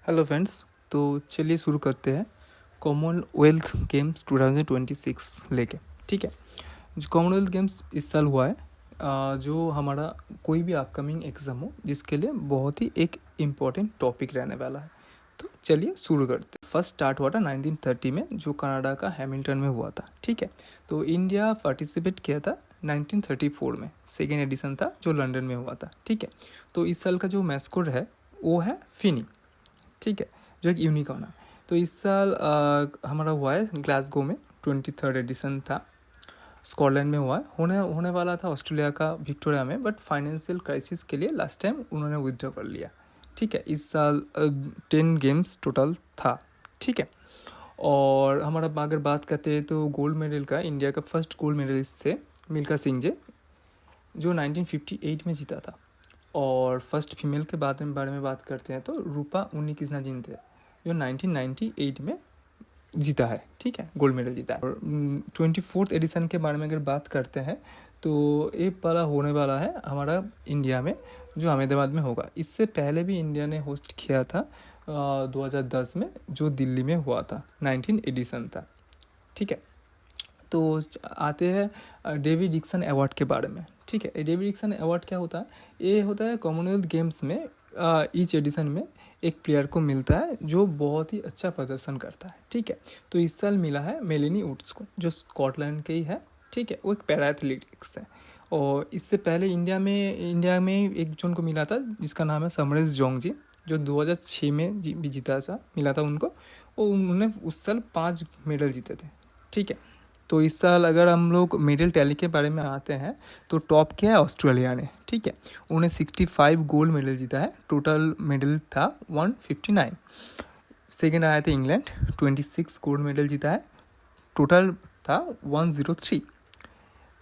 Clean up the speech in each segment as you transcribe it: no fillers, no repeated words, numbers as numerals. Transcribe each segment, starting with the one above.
Hello friends. तो चलिए शुरू करते हैं कॉमनवेल्थ गेम्स 2026 लेके। ठीक है, जो कॉमनवेल्थ गेम्स इस साल हुआ है, जो हमारा कोई भी अपकमिंग एग्ज़ाम हो जिसके लिए बहुत ही एक इम्पॉर्टेंट टॉपिक रहने वाला है। तो चलिए शुरू करते हैं। फर्स्ट स्टार्ट हुआ था 1930 में, जो कनाडा का हैमिल्टन में हुआ था। ठीक है, तो इंडिया पार्टिसिपेट किया था 1934 में। सेकेंड एडिशन था जो लंदन में हुआ था। ठीक है, तो इस साल का जो मैस्कोट है वो है फिनी। ठीक है, जो एक यूनिकॉर्न है। तो इस साल हमारा हुआ है ग्लासगो में, 23rd एडिशन था। स्कॉटलैंड में हुआ है, होने वाला था ऑस्ट्रेलिया का विक्टोरिया में, बट फाइनेंशियल क्राइसिस के लिए लास्ट टाइम उन्होंने विथड्रॉ कर लिया। ठीक है, इस साल 10 गेम्स टोटल था। ठीक है, और हमारा अगर बात करते हैं तो गोल्ड मेडल का इंडिया का फर्स्ट गोल्ड मेडलिस्ट थे मिल्खा सिंह जी, जो 1958 में जीता था। और फर्स्ट फीमेल के बारे में बात करते हैं तो रूपा उन्नीकृष्णन थे, जो 1998 में जीता है। ठीक है, गोल्ड मेडल जीता है। और 24th एडिशन के बारे में अगर बात करते हैं तो ये वाला होने वाला है हमारा इंडिया में, जो अहमदाबाद में होगा। इससे पहले भी इंडिया ने होस्ट किया था 2010 में, जो दिल्ली में हुआ था, 19 एडिशन था। ठीक है, तो आते हैं डेविड डिक्सन अवार्ड के बारे में। ठीक है, डेविड डिक्सन अवार्ड क्या होता है? ये होता है कॉमनवेल्थ गेम्स में ईच एडिशन में एक प्लेयर को मिलता है जो बहुत ही अच्छा प्रदर्शन करता है। ठीक है, तो इस साल मिला है मेलेनी वुड्स को, जो स्कॉटलैंड के ही है। ठीक है, वो एक पैरा एथलेटिक्स है। और इससे पहले इंडिया में एक जन को मिला था जिसका नाम है समरेश जोंगजी, जो 2006 में भी जीता था, मिला था उनको। और उन्होंने उस साल 5 मेडल जीते थे। ठीक है, तो इस साल अगर हम लोग मेडल टैली के बारे में आते हैं तो टॉप किया है ऑस्ट्रेलिया ने। ठीक है, उन्हें 65 गोल्ड मेडल जीता है, टोटल मेडल था 159। सेकेंड आया था इंग्लैंड, 26 गोल्ड मेडल जीता है, टोटल था 103।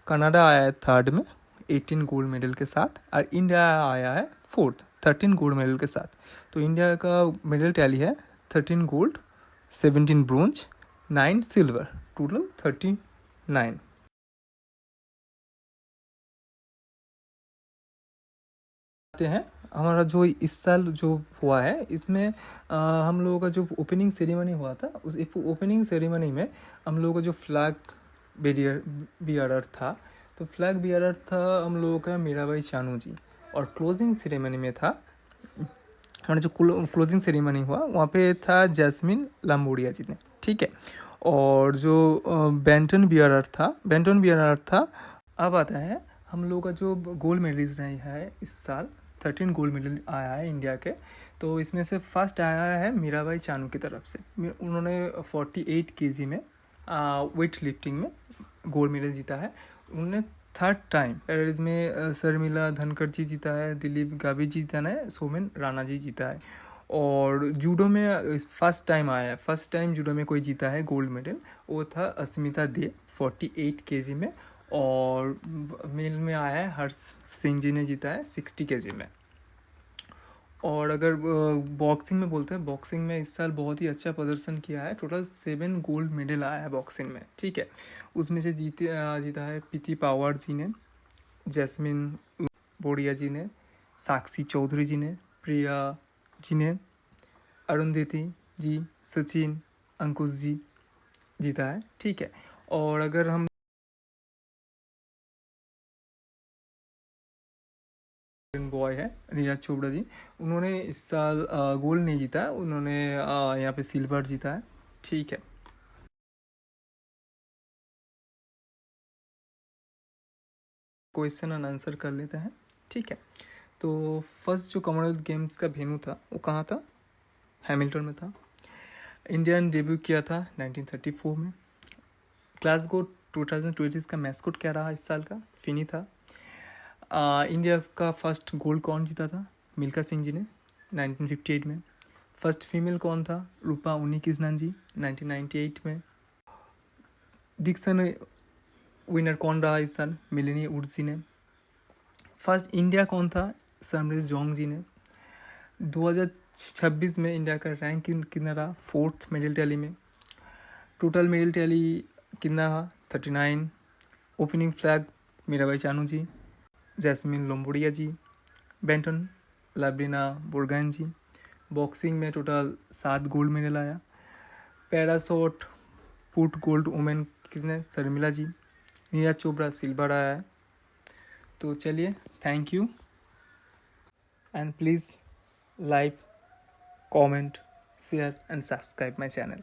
कनाडा आया है थर्ड में 18 गोल्ड मेडल के साथ, और इंडिया आया है फोर्थ 13 गोल्ड मेडल के साथ। तो इंडिया का मेडल टैली है 13 गोल्ड, 17 ब्रोंज, 9 सिल्वर, टोटल 39। आते हैं हमारा जो इस साल जो हुआ है, इसमें हम लोगों का जो ओपनिंग सेरेमनी हुआ था, उस ओपनिंग सेरेमनी में हम लोगों का जो फ्लैग बियरर था, तो फ्लैग बियरर था हम लोगों का मीराबाई चानू जी। और क्लोजिंग सेरेमनी में था, हमारा जो क्लोजिंग सेरेमनी हुआ वहाँ पे था जैस्मिन लाम्बोडिया जी ने। ठीक है, और जो बेंटन बियरर था। अब आता है हम लोग का जो गोल्ड मेडलिस्ट रही है इस साल, 13 गोल्ड मेडल आया है इंडिया के। तो इसमें से फर्स्ट आया है मीराबाई चानू की तरफ से। उन्होंने 48 केजी में वेट लिफ्टिंग में गोल्ड मेडल जीता है। उन्होंने थर्ड टाइम पेरिस में शर्मिला धनखड़ जी जीता है, दिलीप गावी जीता है, सोमेन राणा जी जीता है। और जूडो में फर्स्ट टाइम आया है, फर्स्ट टाइम जूडो में कोई जीता है गोल्ड मेडल, वो था अस्मिता दे 48 केजी में। और मेल में आया है हर्ष सिंह जी ने जीता है 60 केजी में। और अगर बॉक्सिंग में बोलते हैं, बॉक्सिंग में इस साल बहुत ही अच्छा प्रदर्शन किया है, टोटल 7 गोल्ड मेडल आया है बॉक्सिंग में। ठीक है, उसमें से जीता है पीती पावर जी ने, जैस्मिन बोडिया जी ने, साक्षी चौधरी जी ने, प्रिया जी ने, अरुंधति जी, सचिन, अंकुश जी जीता है। ठीक है, और अगर हम बॉय है नीरज चोपड़ा जी, उन्होंने इस साल गोल्ड नहीं जीता है, उन्होंने यहाँ पे सिल्वर जीता है। ठीक है, क्वेश्चन एंड आंसर कर लेते हैं। ठीक है, तो फर्स्ट जो कॉमनवेल्थ गेम्स का वेन्यू था वो कहाँ था? हैमिल्टन में था। इंडिया ने डेब्यू किया था 1934 में। ग्लासगो 2020 का मैस्कोट क्या रहा इस साल का? फिनी था। इंडिया का फर्स्ट गोल्ड कौन जीता था? मिल्खा सिंह जी ने 1958 में। फर्स्ट फीमेल कौन था? रूपा उन्नीकृष्णन जी 1998 में। डिक्सन विनर कौन रहा इस साल? मेलेनी वुड्स जी ने। फर्स्ट इंडिया कौन था? समरेश जोंग जी ने। 2026 में इंडिया का रैंक कितना रहा? फोर्थ मेडल टैली में। टोटल मेडल टैली कितना रहा? 39। ओपनिंग फ्लैग मीराबाई चानू जी, जैस्मिन लोम्बोडिया जी, बेंटन लाब्रिना बोर्गैन जी, बॉक्सिंग में टोटल 7 गोल्ड मेडल आया। पैराशॉट पुट गोल्ड वुमेन किसने, शर्मिला जी। नीरज चोपड़ा सिल्वर आया है। तो चलिए, thank you and please like, comment, share and subscribe my channel.